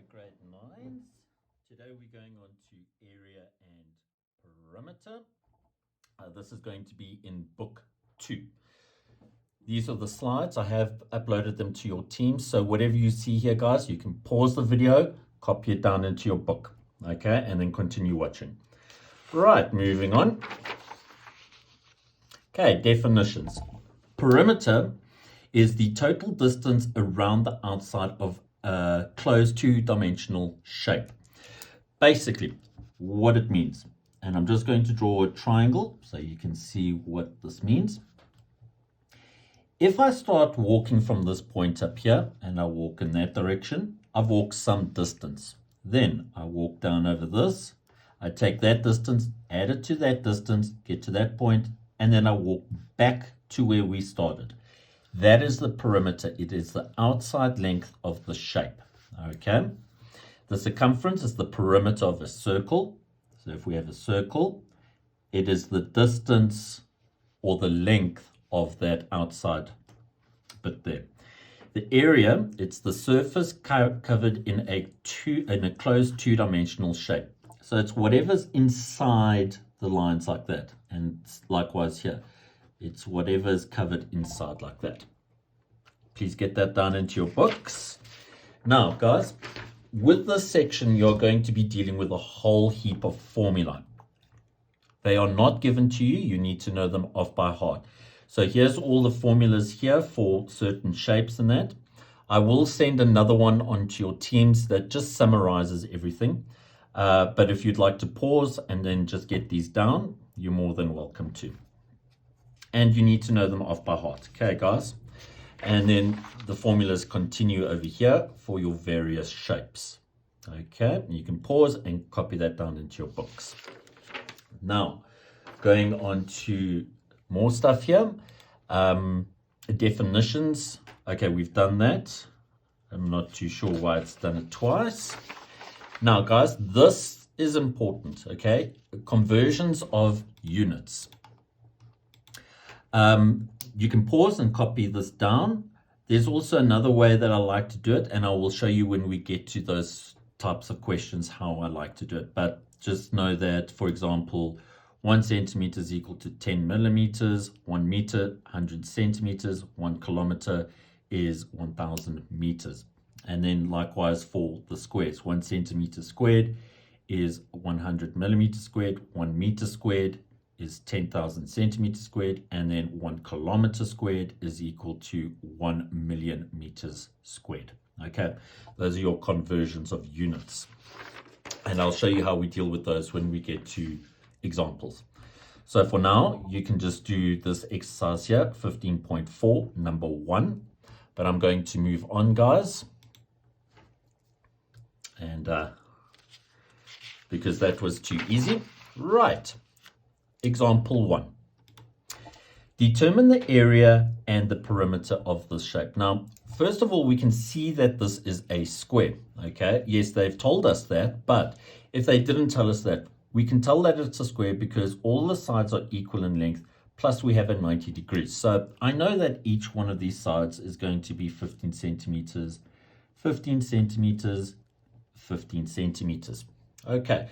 grade 9s. Today we're going on to area and perimeter. This is going to be in book 2. These are the slides. I have uploaded them to your team. So whatever you see here, guys, you can pause the video, copy it down into your book, okay, and then continue watching. Right, moving on. Okay, definitions. Perimeter is the total distance around the outside of a closed two-dimensional shape. Basically, what it means. And I'm just going to draw a triangle so you can see what this means. If I start walking from this point up here and I walk in that direction, I've walked some distance. Then I walk down over this. I take that distance, add it to that distance, get to that point, and then I walk back to where we started. That is the perimeter. It is the outside length of the shape. Okay. The circumference is the perimeter of a circle. So if we have a circle, it is the distance or the length of that outside bit there. The area, it's the surface covered in a closed two-dimensional shape. So it's whatever's inside the lines like that. And likewise here, it's whatever's covered inside like that. Please get that down into your books. Now, guys, with this section, you're going to be dealing with a whole heap of formulae. They are not given to you. You need to know them off by heart. So here's all the formulas here for certain shapes and that. I will send another one onto your teams that just summarizes everything. But if you'd like to pause and then just get these down, you're more than welcome to. And you need to know them off by heart. Okay, guys? And then the formulas continue over here for your various shapes. Okay, you can pause and copy that down into your books. Now, going on to more stuff here. Definitions. Okay, we've done that. I'm not too sure why it's done it twice. Now, guys, this is important, okay? Conversions of units. You can pause and copy this down. There's also another way that I like to do it, and I will show you when we get to those types of questions how I like to do it. But just know that, for example, 1 centimeter is equal to 10 millimeters, 1 meter, 100 centimeters, 1 kilometer is 1,000 meters. And then likewise for the squares, 1 centimeter squared is 100 millimeters squared, 1 meter squared is 10,000 centimeters squared, and then 1 kilometer squared is equal to 1 million meters squared. Okay, those are your conversions of units. And I'll show you how we deal with those when we get to examples. So for now, you can just do this exercise here, 15.4, number 1. But I'm going to move on, guys. And because that was too easy. Right. Example 1. Determine the area and the perimeter of this shape. Now, first of all, we can see that this is a square. Okay. Yes, they've told us that. But if they didn't tell us that, we can tell that it's a square because all the sides are equal in length. Plus we have a 90 degrees. So I know that each one of these sides is going to be 15 centimeters, 15 centimeters, 15 centimeters. Okay,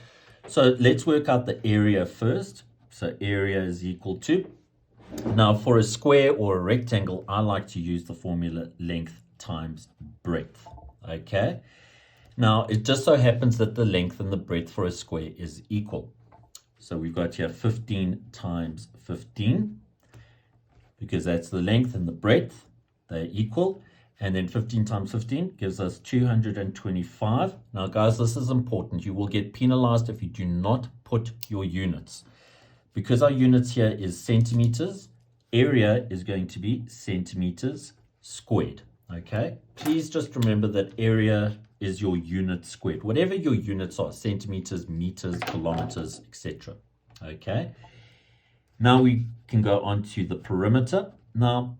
so let's work out the area first. So area is equal to, now for a square or a rectangle, I like to use the formula length times breadth. Okay, now it just so happens that the length and the breadth for a square is equal. So we've got here 15 times 15, because that's the length and the breadth, they're equal. And then 15 times 15 gives us 225. Now, guys, this is important. You will get penalized if you do not put your units. Because our units here is centimeters, area is going to be centimeters squared. Okay? Please just remember that area is your unit squared. Whatever your units are, centimeters, meters, kilometers, etc. Okay? Now we can go on to the perimeter. Now,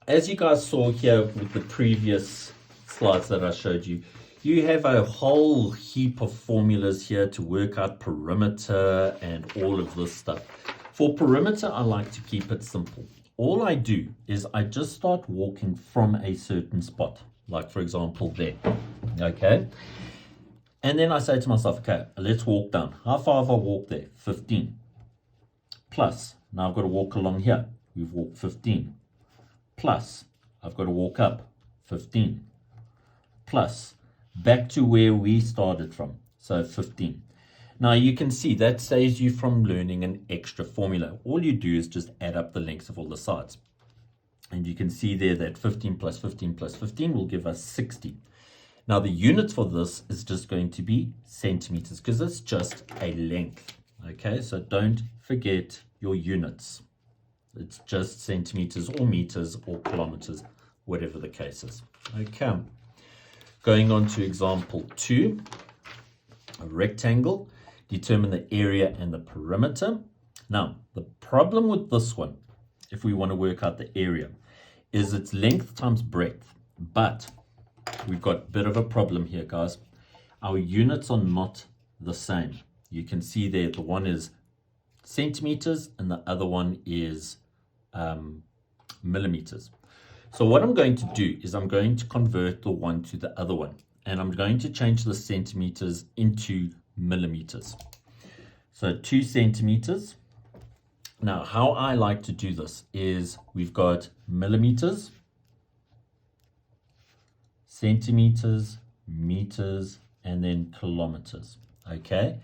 as you guys saw here with the previous slides that I showed you, you have a whole heap of formulas here to work out perimeter and all of this stuff. For perimeter, I like to keep it simple. All I do is I just start walking from a certain spot. Like, for example, there. Okay. And then I say to myself, okay, let's walk down. How far have I walked there? 15. Plus, now I've got to walk along here. We've walked 15. Plus, I've got to walk up 15. Plus, back to where we started from. So 15. Now you can see that saves you from learning an extra formula. All you do is just add up the lengths of all the sides. And you can see there that 15 plus 15 plus 15 will give us 60. Now the units for this is just going to be centimeters because it's just a length. Okay, so don't forget your units. It's just centimeters or meters or kilometers, whatever the case is. Okay, going on to example 2, a rectangle. Determine the area and the perimeter. Now, the problem with this one, if we want to work out the area, is its length times breadth. But we've got a bit of a problem here, guys. Our units are not the same. You can see there, the one is centimeters and the other one is millimeters. So what I'm going to do is I'm going to convert the one to the other one. And I'm going to change the centimeters into millimeters. So 2 centimeters. Now, how I like to do this is we've got millimeters, centimeters, meters, and then kilometers. Okay.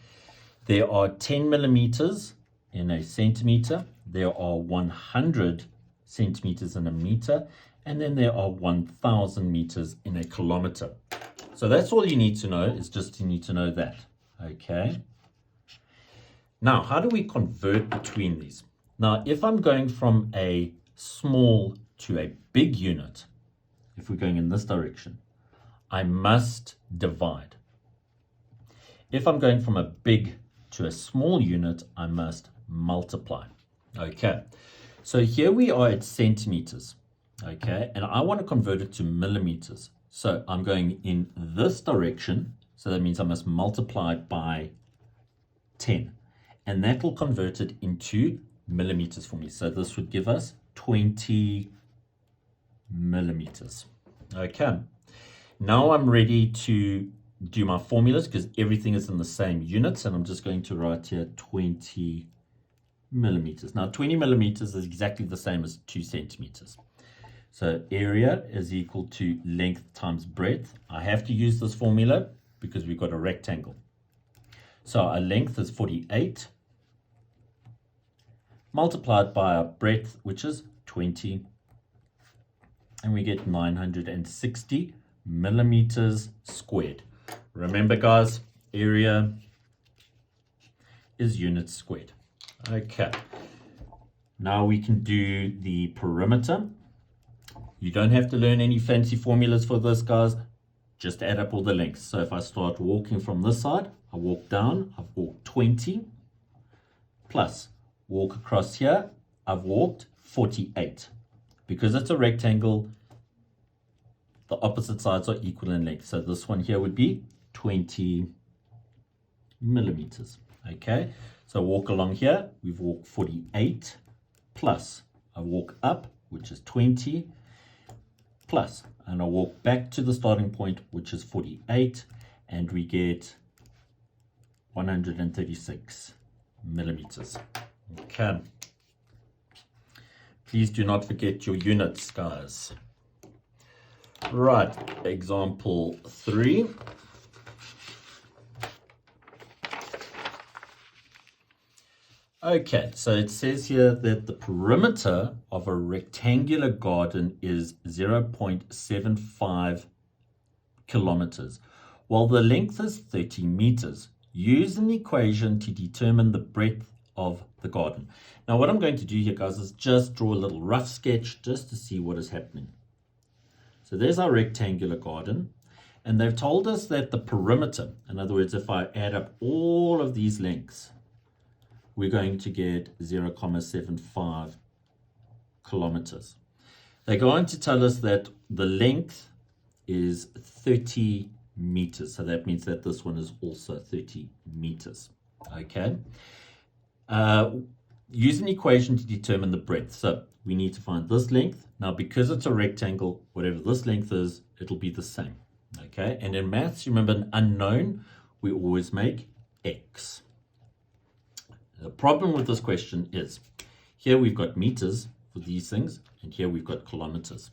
There are 10 millimeters in a centimeter. There are 100 centimeters in a meter. And then there are 1,000 meters in a kilometer. So that's all you need to know, is just you need to know that. Okay. Now, how do we convert between these? Now, if I'm going from a small to a big unit, if we're going in this direction, I must divide. If I'm going from a big to a small unit, I must multiply. Okay. So here we are at centimeters. Okay. And I want to convert it to millimeters. So I'm going in this direction. So that means I must multiply it by 10. And that will convert it into millimeters for me. So this would give us 20 millimeters. Okay. Now I'm ready to do my formulas because everything is in the same units. And I'm just going to write here 20 millimeters. Now 20 millimeters is exactly the same as 2 centimeters. So area is equal to length times breadth. I have to use this formula because we've got a rectangle. So our length is 48 multiplied by our breadth, which is 20. And we get 960 millimeters squared. Remember, guys, area is units squared. Okay. Now we can do the perimeter. You don't have to learn any fancy formulas for this, guys. Just add up all the lengths. So if I start walking from this side, I walk down, I've walked 20, plus walk across here, I've walked 48. Because it's a rectangle, the opposite sides are equal in length. So this one here would be 20 millimeters. Okay, so walk along here, we've walked 48, plus I walk up, which is 20, plus, and I walk back to the starting point, which is 48, and we get 136 millimeters. Okay. Please do not forget your units, guys. Right, example 3. Okay, so it says here that the perimeter of a rectangular garden is 0.75 kilometers, while the length is 30 meters. Use an equation to determine the breadth of the garden. Now, what I'm going to do here, guys, is just draw a little rough sketch just to see what is happening. So there's our rectangular garden, and they've told us that the perimeter, in other words, if I add up all of these lengths, we're going to get 0.75 kilometers. They go on to tell us that the length is 30 meters. So that means that this one is also 30 meters. Okay. Use an equation to determine the breadth. So we need to find this length. Now, because it's a rectangle, whatever this length is, it'll be the same. Okay, and in maths, remember an unknown, we always make x. The problem with this question is, here we've got meters for these things, and here we've got kilometers.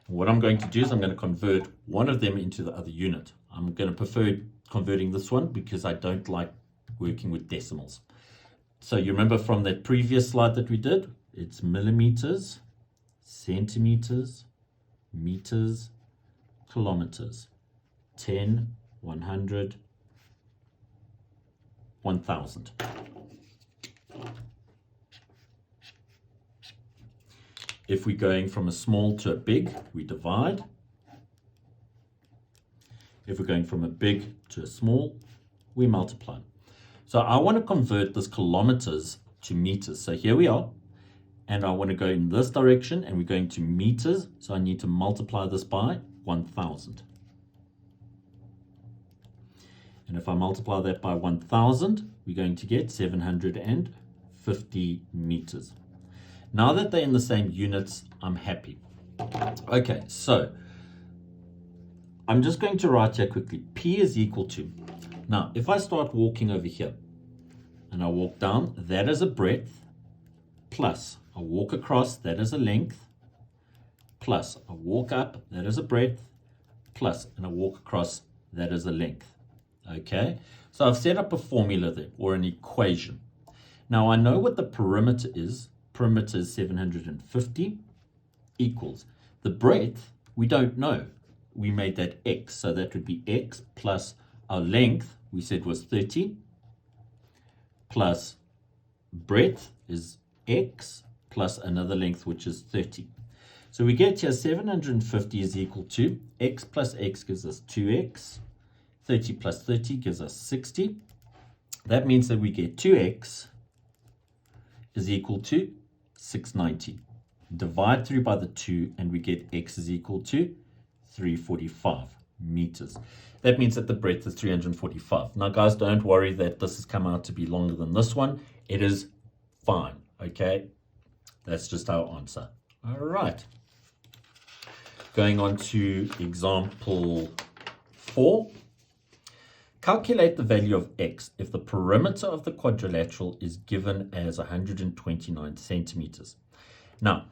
And what I'm going to do is I'm going to convert one of them into the other unit. I'm going to prefer converting this one because I don't like working with decimals. So you remember from that previous slide that we did, it's millimeters, centimeters, meters, kilometers, 10, 100, 1,000. If we're going from a small to a big, we divide. If we're going from a big to a small, we multiply. So I want to convert this kilometers to meters. So here we are, and I want to go in this direction, and we're going to meters. So I need to multiply this by 1,000. And if I multiply that by 1,000, we're going to get 750 meters. Now that they're in the same units, I'm happy. Okay, so I'm just going to write here quickly. P is equal to, now if I start walking over here and I walk down, that is a breadth, plus I walk across, that is a length, plus I walk up, that is a breadth, plus, and I walk across, that is a length. Okay, so I've set up a formula there, or an equation. Now I know what the perimeter is. Perimeter is 750 equals the breadth, we don't know. We made that x, so that would be x plus our length, we said was 30, plus breadth is x plus another length, which is 30. So we get here 750 is equal to x plus x gives us 2x, 30 plus 30 gives us 60. That means that we get 2x is equal to 690. Divide through by the 2 and we get x is equal to 345 meters. That means that the breadth is 345. Now guys, don't worry that this has come out to be longer than this one. It is fine, okay? That's just our answer. All right. Going on to example 4. Calculate the value of x if the perimeter of the quadrilateral is given as 129 centimeters. Now,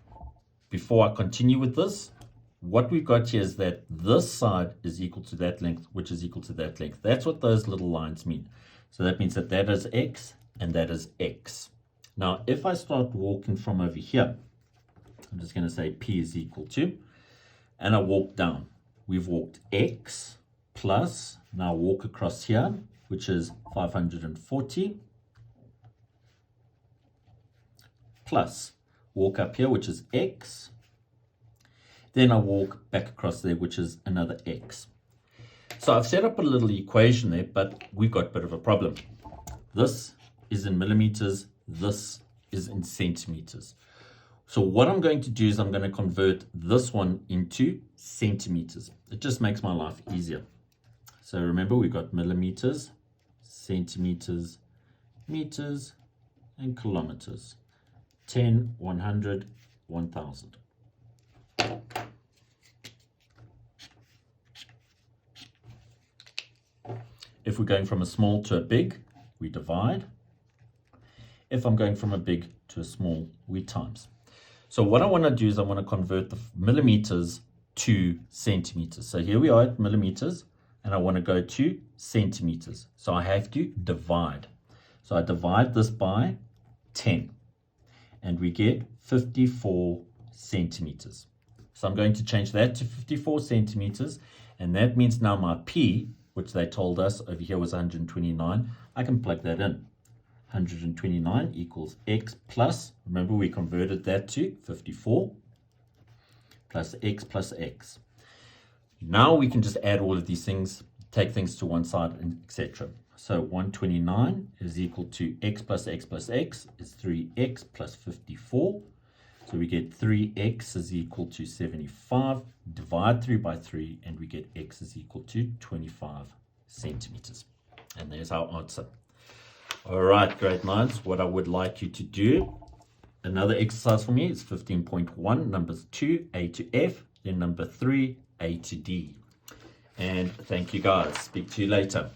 before I continue with this, what we've got here is that this side is equal to that length, which is equal to that length. That's what those little lines mean. So that means that that is x and that is x. Now, if I start walking from over here, I'm just going to say P is equal to, and I walk down. We've walked x plus, now walk across here, which is 540, plus walk up here, which is x. Then I walk back across there, which is another x. So I've set up a little equation there, but we've got a bit of a problem. This is in millimeters, this is in centimeters. So what I'm going to do is I'm going to convert this one into centimeters. It just makes my life easier. So remember, we've got millimeters, centimeters, meters, and kilometers. 10, 100, 1,000. If we're going from a small to a big, we divide. If I'm going from a big to a small, we times. So what I want to do is I want to convert the millimeters to centimeters. So here we are at millimeters, and I want to go to centimeters. So I have to divide. So I divide this by 10, and we get 54 centimeters. So I'm going to change that to 54 centimeters, and that means now my P, which they told us over here was 129, I can plug that in. 129 equals x plus, remember we converted that to 54, plus x. Now we can just add all of these things, take things to one side, and etc. So 129 is equal to x plus x plus x is 3x plus 54. So we get 3x is equal to 75. Divide through by 3 and we get x is equal to 25 centimeters. And there's our answer. All right, grade 9s, what I would like you to do, another exercise for me is 15.1, numbers 2, A to F, then number 3, A to D. And thank you guys. Speak to you later.